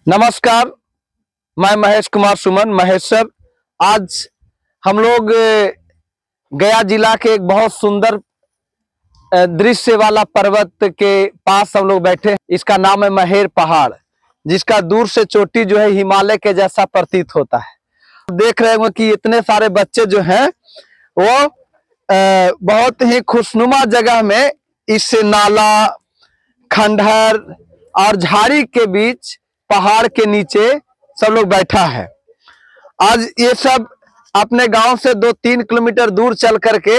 नमस्कार, मैं महेश कुमार सुमन महेश सर। आज हम लोग गया जिला के एक बहुत सुंदर दृश्य वाला पर्वत के पास हम लोग बैठे हैं। इसका नाम है महेर पहाड़, जिसका दूर से चोटी जो है हिमालय के जैसा प्रतीत होता है। देख रहे होंगे कि इतने सारे बच्चे जो हैं वो बहुत ही खुशनुमा जगह में इस नाला, खंडहर और झाड़ी के बीच पहाड़ के नीचे सब लोग बैठा है। आज ये सब अपने गांव से 2-3 किलोमीटर दूर चल करके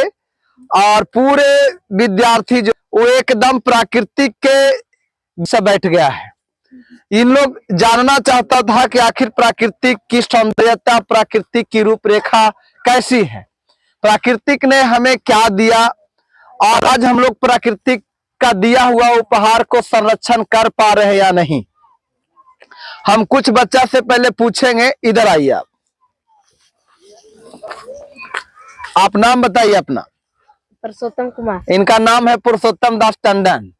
और पूरे विद्यार्थी जो वो एकदम प्राकृतिक के से बैठ गया है। इन लोग जानना चाहता था कि आखिर प्राकृतिक की सौंदर्यता, प्राकृतिक की रूपरेखा कैसी है, प्राकृतिक ने हमें क्या दिया और आज हम लोग प्राकृतिक का दिया हुआ उपहार को संरक्षण कर पा रहे हैं या नहीं। हम कुछ बच्चा से पहले पूछेंगे। इधर आइए आप नाम बताइए अपना। पुरुषोत्तम कुमार। इनका नाम है पुरुषोत्तम दास टंडन।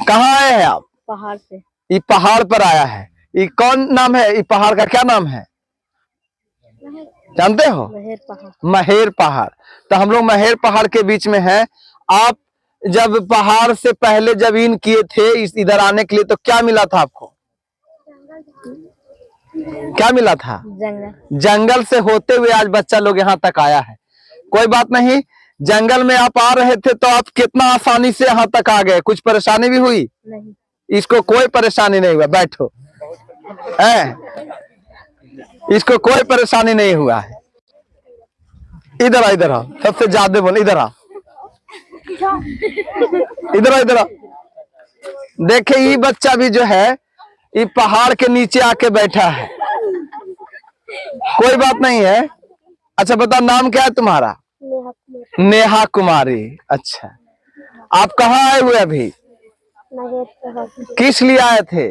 कहाँ आए हैं आप? पहाड़ से। ये पहाड़ पर आया है। ये कौन नाम है? ये पहाड़ का क्या नाम है जानते हो? महेर पहाड़। महेर पहाड़। तो हम लोग महेर पहाड़ के बीच में हैं। आप जब पहाड़ से पहले जब इन किए थे इधर आने के लिए तो क्या मिला था आपको? क्या मिला था? जंगल। जंगल से होते हुए आज बच्चा लोग यहाँ तक आया है। कोई बात नहीं, जंगल में आप आ रहे थे तो आप कितना आसानी से यहाँ तक आ गए। कुछ परेशानी भी हुई? नहीं। इसको कोई परेशानी नहीं हुआ। बैठो। इसको कोई परेशानी नहीं हुआ है। इधर आ, इधर आ, सबसे ज्यादा बोल। इधर आ, इधर आ, इधर आ। देखे ये बच्चा भी जो है ये पहाड़ के नीचे आके बैठा है। कोई बात नहीं है। अच्छा बता, नाम क्या है तुम्हारा? नेहा कुमारी। अच्छा, आप कहाँ आए हुए अभी? किस लिए आए थे?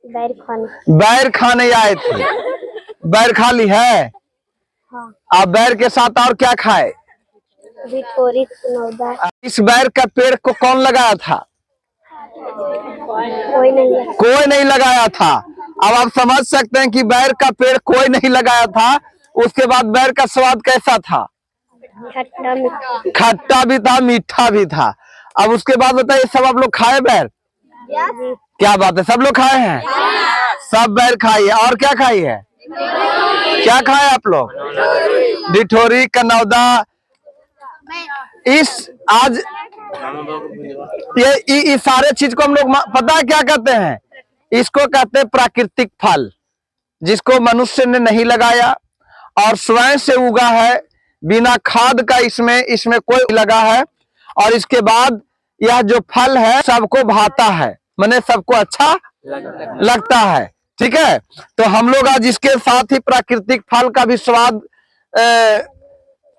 बैर खाने आए थे। बैर खा ली है? हाँ। आप बैर के साथ और क्या खाए? इस बैर का पेड़ को कौन लगाया था? कोई नहीं लगाया था। अब आप समझ सकते हैं कि बैर का पेड़ कोई नहीं लगाया था। उसके बाद बैर का स्वाद कैसा था? खट्टा भी था, मीठा भी था। अब उसके बाद बताइए, सब आप लोग खाए बैर? क्या बात है, सब लोग खाए हैं? सब बैर खाई है। और क्या खाई है? क्या खाए आप लोग? डिठोरी, कनौदा। इस आज ये सारे चीज को हम लोग पता है क्या कहते हैं? इसको कहते हैं प्राकृतिक फल, जिसको मनुष्य ने नहीं लगाया और स्वयं से उगा है, बिना खाद का इसमें कोई लगा है। और इसके बाद यह जो फल है सबको भाता है, माने सबको अच्छा लगता है। ठीक है, तो हम लोग आज इसके साथ ही प्राकृतिक फल का भी स्वाद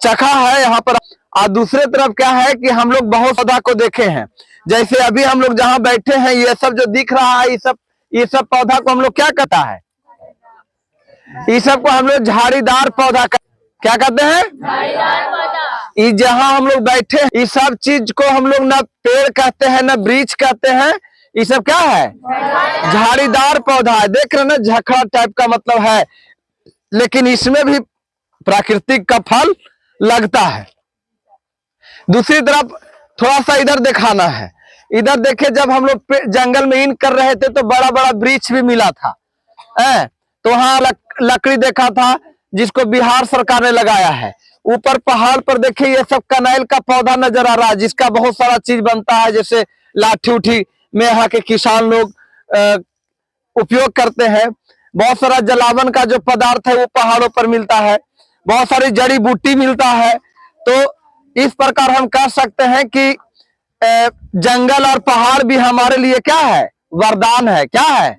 चखा है यहाँ पर। और दूसरे तरफ क्या है कि हम लोग बहुत पौधा को देखे हैं। जैसे अभी हम लोग जहाँ बैठे हैं ये सब जो दिख रहा है, ये सब पौधा को हम लोग क्या कहता है? ये सब को हम लोग झाड़ीदार पौधा क्या कहते हैं? झाड़ीदार पौधा। ये जहाँ हम लोग बैठे हैं इस सब चीज को हम लोग ना पेड़ कहते हैं ना वृक्ष कहते हैं। ये सब क्या है? झाड़ीदार पौधा है। देख रहे ना, झखड़ा टाइप का मतलब है, लेकिन इसमें भी प्राकृतिक का फल लगता है। दूसरी तरफ थोड़ा सा इधर दिखाना है। इधर देखे, जब हम लोग जंगल में इन कर रहे थे तो बड़ा बड़ा वृक्ष भी मिला था। तो वहां लकड़ी देखा था जिसको बिहार सरकार ने लगाया है। ऊपर पहाड़ पर देखिए ये सब कनैल का पौधा नजर आ रहा है, जिसका बहुत सारा चीज बनता है। जैसे लाठी उठी में यहाँ के किसान लोग उपयोग करते हैं। बहुत सारा जलावन का जो पदार्थ है वो पहाड़ों पर मिलता है। बहुत सारी जड़ी बूटी मिलता है। तो इस प्रकार हम कह सकते हैं कि जंगल और पहाड़ भी हमारे लिए क्या है? वरदान है। क्या है?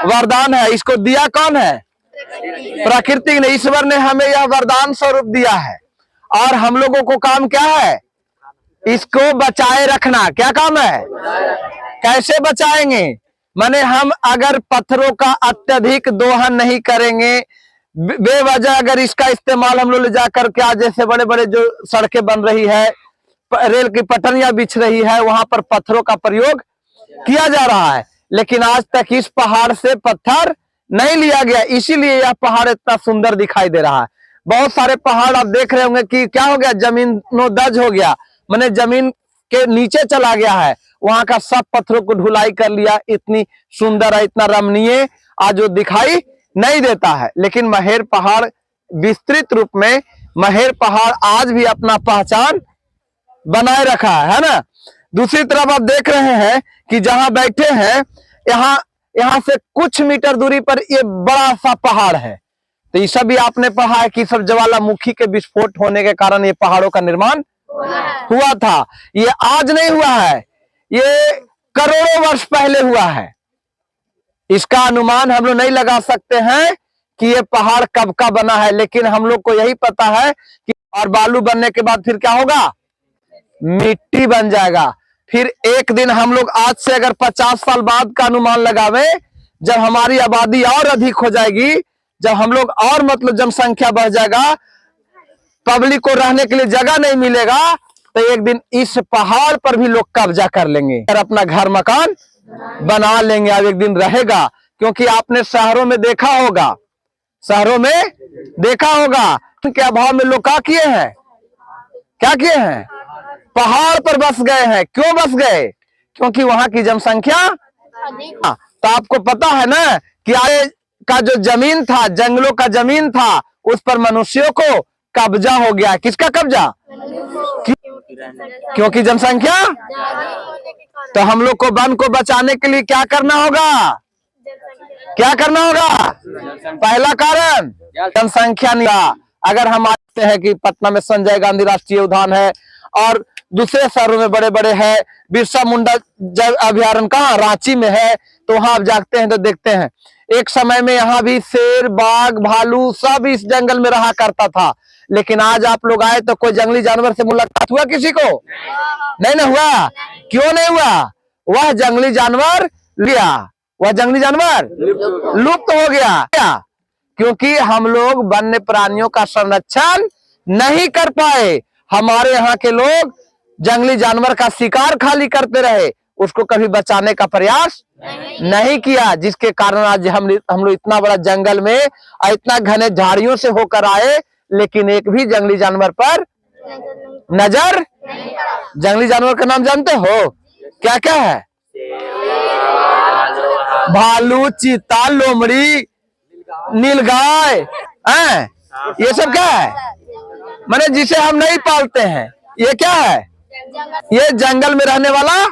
वरदान है। इसको दिया कौन है? प्रकृति ने, ईश्वर ने हमें यह वरदान स्वरूप दिया है। और हम लोगों को काम क्या है? इसको बचाए रखना। क्या काम है? कैसे बचाएंगे? माने हम अगर पत्थरों का अत्यधिक दोहन नहीं करेंगे, बेवजह अगर इसका इस्तेमाल हम लोग ले जाकर के आज जैसे बड़े बड़े जो सड़कें बन रही है, रेल की पटरियां बिछ रही है, वहां पर पत्थरों का प्रयोग किया जा रहा है, लेकिन आज तक इस पहाड़ से पत्थर नहीं लिया गया, इसीलिए यह पहाड़ इतना सुंदर दिखाई दे रहा है। बहुत सारे पहाड़ आप देख रहे होंगे कि क्या हो गया, जमीनोदज हो गया, माने जमीन के नीचे चला गया है, वहां का सब पत्थरों को ढुलाई कर लिया, इतनी सुंदर है, इतना रमणीय आज वो दिखाई नहीं देता है। लेकिन महेर पहाड़ विस्तृत रूप में महेर पहाड़ आज भी अपना पहचान बनाए रखा है ना। दूसरी तरफ आप देख रहे हैं कि जहां बैठे हैं यहाँ से कुछ मीटर दूरी पर ये बड़ा सा पहाड़ है। तो ये सब भी आपने पढ़ा है कि सब ज्वालामुखी के विस्फोट होने के कारण ये पहाड़ों का निर्माण हुआ था। ये आज नहीं हुआ है, ये करोड़ों वर्ष पहले हुआ है। इसका अनुमान हम लोग नहीं लगा सकते हैं कि ये पहाड़ कब का बना है, लेकिन हम लोग को यही पता है कि और बालू बनने के बाद फिर क्या होगा, मिट्टी बन जाएगा। फिर एक दिन हम लोग आज से अगर 50 साल बाद का अनुमान लगावे, जब हमारी आबादी और अधिक हो जाएगी, जब हम लोग और मतलब जनसंख्या बढ़ जाएगा, पब्लिक को रहने के लिए जगह नहीं मिलेगा, तो एक दिन इस पहाड़ पर भी लोग कब्जा कर लेंगे और अपना घर मकान बना लेंगे। अब एक दिन रहेगा, क्योंकि आपने शहरों में देखा होगा, शहरों में देखा होगा के अभाव में लोग क्या किए हैं, क्या किए हैं, पहाड़ पर बस गए हैं। क्यों बस गए, क्योंकि वहां की जनसंख्या तो आपको पता है ना कि आगे का जो जमीन था, जंगलों का जमीन था, उस पर मनुष्यों को कब्जा हो गया। किसका कब्जा, क्योंकि जनसंख्या। तो हम लोग को वन को बचाने के लिए क्या करना होगा, क्या करना होगा, पहला कारण जनसंख्या नहीं। अगर हम आते हैं कि पटना में संजय गांधी राष्ट्रीय उद्यान है और दूसरे शहरों में बड़े बड़े है, बिरसा मुंडा अभ्यारण्य कहाँ, रांची में है, तो वहां आप जाते हैं तो देखते हैं एक समय में यहाँ भी शेर, बाघ, भालू सब इस जंगल में रहा करता था। लेकिन आज आप लोग आए तो कोई जंगली जानवर से मुलाकात हुआ किसी को, नहीं ना हुआ। क्यों नहीं हुआ, वह जंगली जानवर लिया, वह जंगली जानवर लुप्त हो गया, क्योंकि हम लोग वन्य प्राणियों का संरक्षण नहीं कर पाए। हमारे यहाँ के लोग जंगली जानवर का शिकार खाली करते रहे, उसको कभी बचाने का प्रयास नहीं किया, जिसके कारण आज हम लोग इतना बड़ा जंगल में और इतना घने झाड़ियों से होकर आए, लेकिन एक भी जंगली जानवर पर नजर। जंगली जानवर का नाम जानते हो, क्या क्या है, भालू, चीता, लोमड़ी, नीलगाय, ये सब क्या है, माने जिसे हम नहीं पालते हैं, ये क्या है, ये जंगल में रहने वाला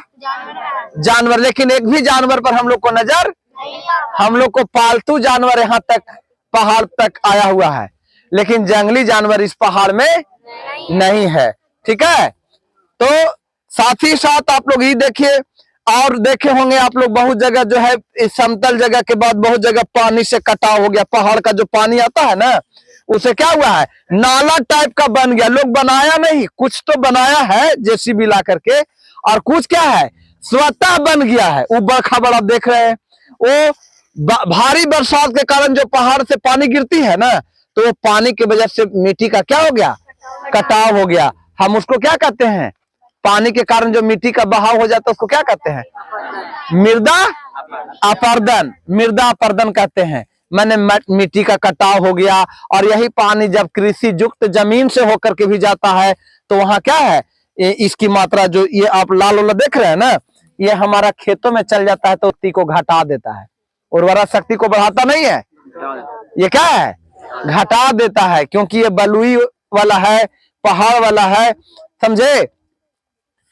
जानवर। लेकिन एक भी जानवर पर हम लोग को नजर, हम लोग को पालतू जानवर यहाँ तक पहाड़ तक आया हुआ है, लेकिन जंगली जानवर इस पहाड़ में नहीं है। ठीक है, तो साथ ही साथ आप लोग ये देखिए, और देखे होंगे आप लोग बहुत जगह जो है इस समतल जगह के बाद बहुत जगह पानी से कटाव हो गया। पहाड़ का जो पानी आता है ना, उसे क्या हुआ है, नाला टाइप का बन गया। लोग बनाया नहीं, कुछ तो बनाया है जेसीबी ला करके, और कुछ क्या है स्वतः बन गया है। वो बरखा बड़ा देख रहे हैं, वो भारी बरसात के कारण जो पहाड़ से पानी गिरती है ना, तो वो पानी की वजह से मिट्टी का क्या हो गया, कटाव हो गया। हम उसको क्या कहते हैं, पानी के कारण जो मिट्टी का बहाव हो जाता है उसको क्या कहते हैं, मृदा अपरदन, मृदा अपरदन कहते हैं। मैंने मिट्टी का कटाव हो गया, और यही पानी जब कृषि युक्त जमीन से होकर के भी जाता है, तो वहां क्या है, इसकी मात्रा जो ये आप लाल वाला देख रहे हैं ना, ये हमारा खेतों में चल जाता है, तो मिट्टी को घटा देता है, उर्वरा शक्ति को बढ़ाता नहीं है। ये क्या है, घटा देता है, क्योंकि ये बलुई वाला है, पहाड़ वाला है, समझे।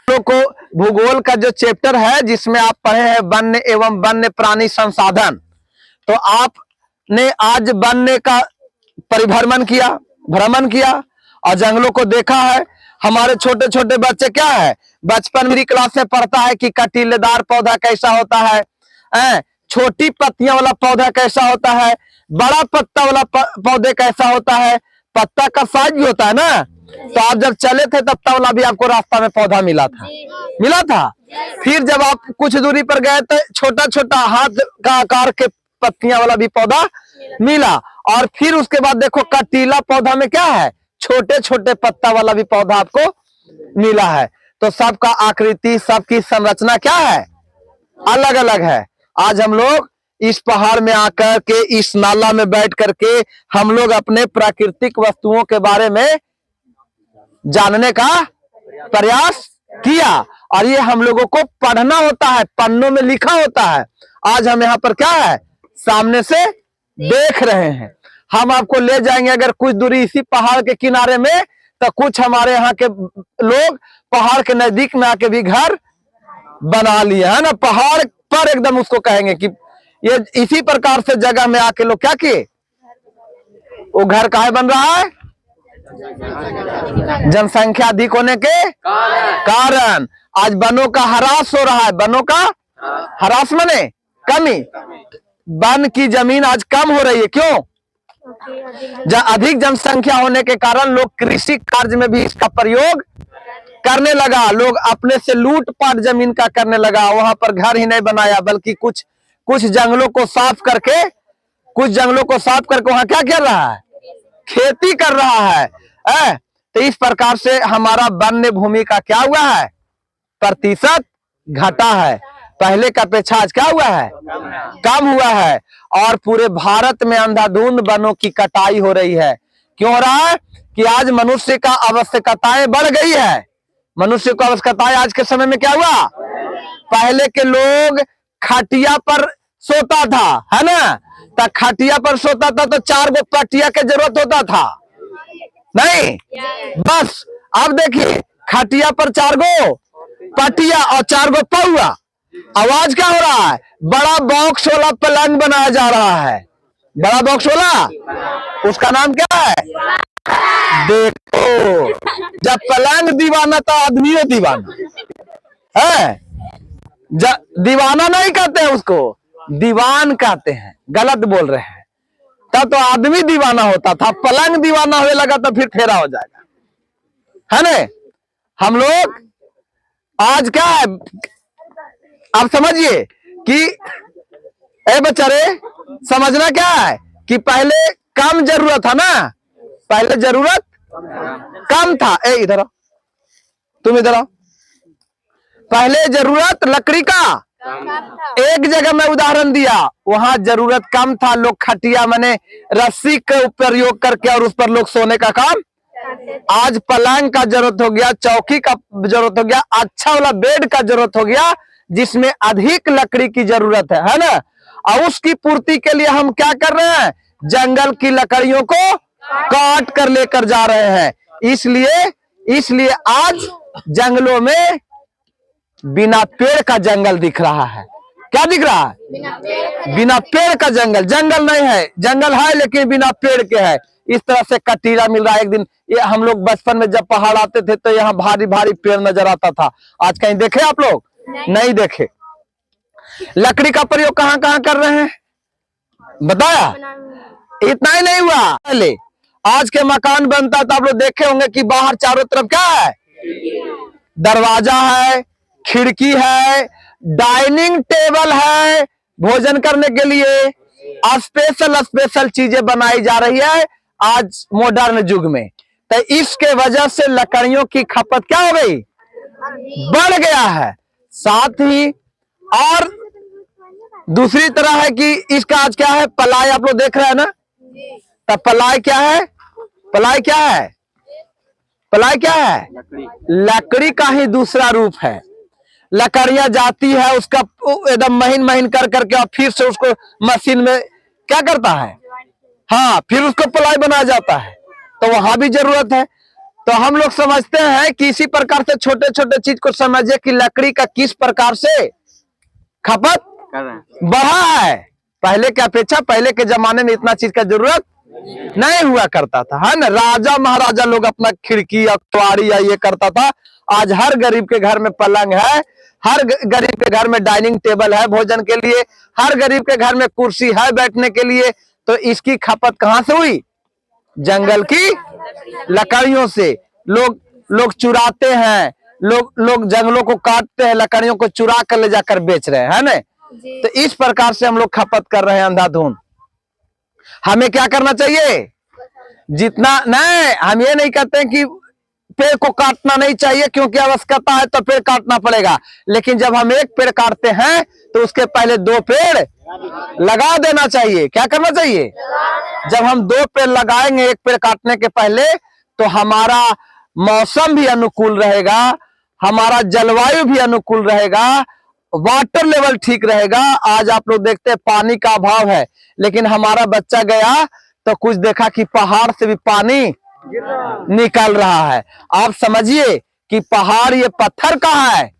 लोग को भूगोल का जो चैप्टर है जिसमें आप पढ़े हैं वन्य एवं वन्य प्राणी संसाधन, तो आपने आज वन्य का परिभ्रमण किया, भ्रमण किया और जंगलों को देखा है। हमारे छोटे छोटे बच्चे क्या है, बचपन मेरी क्लास में पढ़ता है कि कटीलेदार पौधा कैसा होता है, छोटी पत्तियां वाला पौधा कैसा होता है, बड़ा पत्ता वाला पौधे कैसा होता है, पत्ता का साइज भी होता है ना। तो आप जब चले थे तब तबला भी आपको रास्ता में पौधा मिला था, मिला था। फिर जब आप कुछ दूरी पर गए तो छोटा छोटा हाथ का आकार के पत्तियां वाला भी पौधा मिला, और फिर उसके बाद देखो कटीला पौधा में क्या है, छोटे छोटे पत्ता वाला भी पौधा आपको मिला है। तो सबका आकृति, सबकी संरचना क्या है, अलग अलग है। आज हम लोग इस पहाड़ में आकर के, इस नाला में बैठ करके हम लोग अपने प्राकृतिक वस्तुओं के बारे में जानने का प्रयास किया, और ये हम लोगों को पढ़ना होता है, पन्नों में लिखा होता है। आज हम यहाँ पर क्या है, सामने से देख रहे हैं। हम आपको ले जाएंगे अगर कुछ दूरी इसी पहाड़ के किनारे में, तो कुछ हमारे यहाँ के लोग पहाड़ के नजदीक में आके भी घर बना लिए है ना। पहाड़ पर एकदम उसको कहेंगे कि ये इसी प्रकार से जगह में आके लोग क्या किए, वो घर काहे बन रहा है, जनसंख्या अधिक होने के कारण। आज वनों का ह्रास हो रहा है, वनों का ह्रास माने कमी। वन की जमीन आज कम हो रही है, क्यों? अधिक जनसंख्या होने के कारण लोग कृषि कार्य में भी इसका प्रयोग करने लगा। लोग अपने से लूटपाट जमीन का करने लगा। वहां पर घर ही नहीं बनाया, बल्कि कुछ जंगलों को साफ करके वहां क्या कर रहा है, खेती कर रहा है। तो इस प्रकार से हमारा वन्य भूमि का क्या हुआ है, प्रतिशत घटा है। पहले का अपेक्षा आज क्या हुआ है, कम हुआ है। और पूरे भारत में अंधाधुंध वनों की कटाई हो रही है। क्यों हो रहा है कि आज मनुष्य का आवश्यकताएं बढ़ गई है। मनुष्य को आवश्यकताएं आज के समय में क्या हुआ, पहले के लोग खटिया पर सोता था, है ना। तो खटिया पर सोता था तो 4 गो पटिया की जरूरत होता था, नहीं बस। अब देखिए खटिया पर 4 गो पटिया और 4 गो पौआ। आवाज क्या हो रहा है, बड़ा बॉक्स वाला पलंग बनाया जा रहा है। बड़ा बॉक्स वाला, उसका नाम क्या है, देखो। जब पलंग दीवाना तो आदमी दीवाना है। दीवाना नहीं कहते हैं उसको, दीवान कहते हैं। गलत बोल रहे हैं। तब तो आदमी दीवाना होता था, पलंग दीवाना होने लगा तो फिर फेरा हो जाएगा, है ना। हम लोग आज क्या है, आप समझिए कि ए बच्चे समझना क्या है कि पहले कम जरूरत है ना, पहले जरूरत कम था। ए इधर आओ, तुम इधर आओ। पहले जरूरत लकड़ी का, एक जगह में उदाहरण दिया, वहां जरूरत कम था। लोग खटिया माने रस्सी का प्रयोग करके और उस पर लोग सोने का काम। आज पलंग का जरूरत हो गया, चौकी का जरूरत हो गया, अच्छा वाला बेड का जरूरत हो गया, जिसमें अधिक लकड़ी की जरूरत है ना। और उसकी पूर्ति के लिए हम क्या कर रहे हैं, जंगल की लकड़ियों को काट कर लेकर जा रहे हैं। इसलिए आज जंगलों में बिना पेड़ का जंगल दिख रहा है। क्या दिख रहा है, बिना पेड़ का जंगल। जंगल नहीं है, जंगल है लेकिन बिना पेड़ के है। इस तरह से कटीरा मिल रहा है। एक दिन ये हम लोग बचपन में जब पहाड़ आते थे तो यहाँ भारी भारी पेड़ नजर आता था। आज कहीं देखे आप लोग, नहीं देखे। लकड़ी का प्रयोग कहां कहां कर रहे हैं बताया। इतना ही नहीं हुआ, पहले आज के मकान बनता तो आप लोग देखे होंगे कि बाहर चारों तरफ क्या है, दरवाजा है, खिड़की है, डाइनिंग टेबल है, भोजन करने के लिए स्पेशल चीजें बनाई जा रही है आज मॉडर्न युग में। तो इसके वजह से लकड़ियों की खपत क्या हो गई, बढ़ गया है। साथ ही और दूसरी तरह है कि इसका आज क्या है, पलाई आप लोग देख रहे हैं ना। तो पलाई क्या है, पलाई क्या है, पलाई क्या है, लकड़ी का ही दूसरा रूप है। लकड़ियां जाती है, उसका एकदम महीन महीन कर करके और फिर से उसको मशीन में क्या करता है, हाँ, फिर उसको पलाई बनाया जाता है। तो वहां भी जरूरत है। तो हम लोग समझते हैं कि इसी प्रकार से छोटे छोटे चीज को समझिए कि लकड़ी का किस प्रकार से खपत बढ़ा है। पहले की अपेक्षा पहले के जमाने में इतना चीज का जरूरत नहीं हुआ करता था, है ना। राजा महाराजा लोग अपना खिड़की या कुआरी या ये करता था। आज हर गरीब के घर में पलंग है, हर गरीब के घर में डाइनिंग टेबल है भोजन के लिए, हर गरीब के घर में कुर्सी है बैठने के लिए। तो इसकी खपत कहां से हुई, जंगल की लकड़ियों से। लोग चुराते हैं, लोग जंगलों को काटते हैं, लकड़ियों को चुरा कर ले जाकर बेच रहे हैं, है ना। तो इस प्रकार से हम लोग खपत कर रहे हैं अंधाधुंध। हमें क्या करना चाहिए, जितना नहीं, हम ये नहीं कहते हैं कि पेड़ को काटना नहीं चाहिए, क्योंकि आवश्यकता है तो पेड़ काटना पड़ेगा। लेकिन जब हम एक पेड़ काटते हैं तो उसके पहले 2 पेड़ लगा देना चाहिए। क्या करना चाहिए? जब हम 2 पेड़ लगाएंगे एक पेड़ काटने के पहले, तो हमारा मौसम भी अनुकूल रहेगा, हमारा जलवायु भी अनुकूल रहेगा, वाटर लेवल ठीक रहेगा। आज आप लोग देखते हैं पानी का अभाव है, लेकिन हमारा बच्चा गया तो कुछ देखा कि पहाड़ से भी पानी निकल रहा है। आप समझिए कि पहाड़ ये पत्थर का है,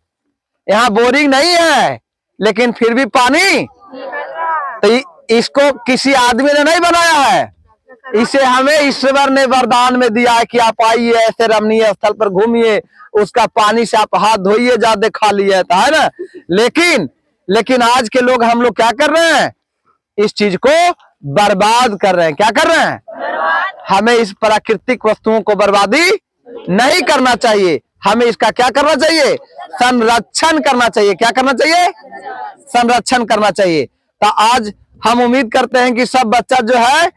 यहाँ बोरिंग नहीं है, लेकिन फिर भी पानी, तो इसको किसी आदमी ने नहीं बनाया है, इसे हमें ईश्वर ने वरदान में दिया है कि आप आइए, ऐसे रमणीय स्थल पर घूमिए, उसका पानी से आप हाथ धोइए, ज्यादा खा लिए है ना। लेकिन आज के लोग, हम लोग क्या कर रहे हैं? इस चीज को बर्बाद कर रहे हैं। क्या कर रहे हैं? हमें इस प्राकृतिक वस्तुओं को बर्बादी नहीं करना चाहिए, हमें इसका क्या करना चाहिए? संरक्षण करना चाहिए। क्या करना चाहिए? संरक्षण करना चाहिए। तो आज हम उम्मीद करते हैं कि सब बच्चा जो है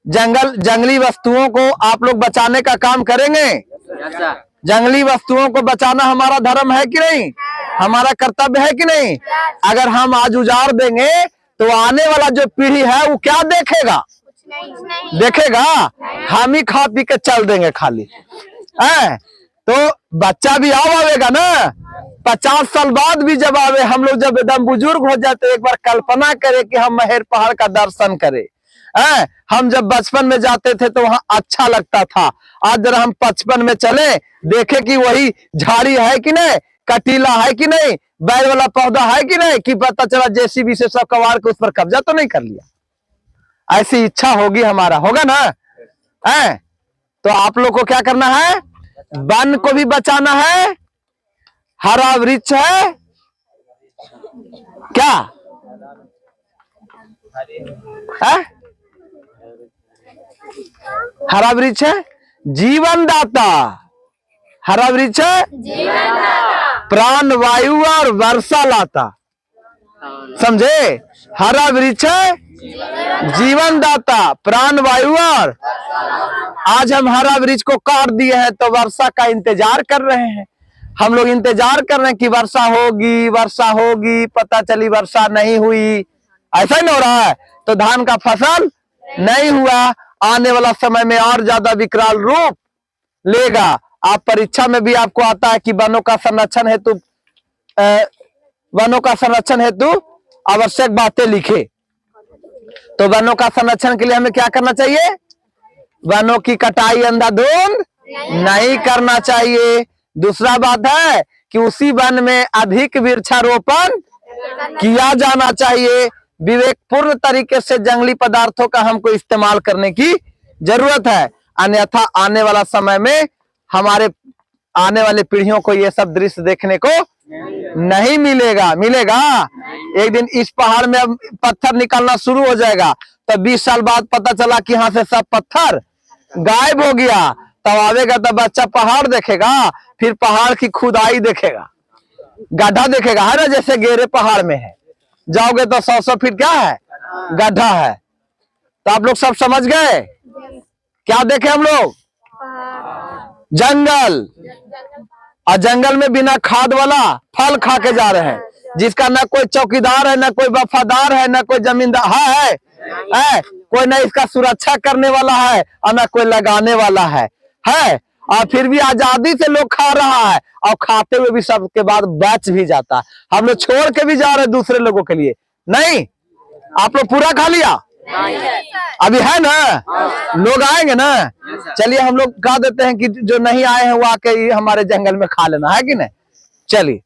जंगली वस्तुओं को आप लोग बचाने का काम करेंगे। जंगली वस्तुओं को बचाना हमारा धर्म है कि नहीं? हमारा कर्तव्य है कि नहीं? अगर हम आज उजाड़ देंगे तो आने वाला जो पीढ़ी है वो क्या देखेगा? देखेगा हम ही खा पी के चल देंगे खाली है। तो बच्चा भी आवेगा ना, 50 साल बाद भी जब आवे, हम लोग जब एकदम बुजुर्ग हो जाते, एक बार कल्पना करें कि हम महेर पहाड़ का दर्शन करें। हम जब बचपन में जाते थे तो वहां अच्छा लगता था। आज जरा हम 55 में चले, देखे कि वही झाड़ी है कि नहीं, कटीला है कि नहीं, बैल वाला पौधा है कि नहीं, कि पता चला जेसीबी से सब कबाड़ के उस पर कब्जा तो नहीं कर लिया। ऐसी इच्छा होगी, हमारा होगा ना। तो आप लोग को क्या करना है? वन को भी बचाना है। हरा वृक्ष है क्या है? हरा वृक्ष है जीवन दाता। हरा वृक्ष है प्राण वायु और वर्षा लाता। समझे? हरा वृक्ष है जीवन दाता, प्राण वायु और। आज हम हरा वृक्ष को काट दिए हैं तो वर्षा का इंतजार कर रहे हैं। हम लोग इंतजार कर रहे हैं कि वर्षा होगी, वर्षा होगी, पता चली वर्षा नहीं हुई। ऐसा ही नहीं हो रहा है, तो धान का फसल नहीं हुआ। आने वाला समय में और ज्यादा विकराल रूप लेगा। आप परीक्षा में भी आपको आता है कि वनों का संरक्षण हेतु आवश्यक बातें लिखे। तो वनों का संरक्षण के लिए हमें क्या करना चाहिए? वनों की कटाई अंधाधुंध नहीं करना चाहिए। दूसरा बात है कि उसी वन में अधिक वृक्षारोपण किया जाना चाहिए। विवेकपूर्ण तरीके से जंगली पदार्थों का हमको इस्तेमाल करने की जरूरत है, अन्यथा आने वाला समय में हमारे आने वाली पीढ़ियों को ये सब दृश्य देखने को नहीं मिलेगा। एक दिन इस पहाड़ में अब पत्थर निकलना शुरू हो जाएगा, तो 20 साल बाद पता चला कि यहाँ से सब पत्थर गायब हो गया। तब आवेगा तो बच्चा पहाड़ देखेगा, फिर पहाड़ की खुदाई देखेगा, गड्ढा देखेगा, है ना, जैसे गेरे पहाड़ में है। जाओगे तो 100 फीट क्या है? गड्ढा है। तो आप लोग सब समझ गए? क्या देखे हम लोग? जंगल। और जंगल में बिना खाद वाला फल खा के जा रहे हैं, जिसका ना कोई चौकीदार है, ना कोई वफादार है, ना कोई जमींदार है, कोई ना इसका सुरक्षा करने वाला है और ना कोई लगाने वाला है। और फिर भी आजादी से लोग खा रहा है, और खाते हुए भी सबके बाद बच भी जाता है। हम लोग छोड़ के भी जा रहे हैं दूसरे लोगों के लिए। नहीं, आप लोग पूरा खा लिया? अभी है ना? लोग आएंगे ना। चलिए हम लोग कह देते हैं कि जो नहीं आए हैं वो आके हमारे जंगल में खा लेना, है कि नहीं? चलिए।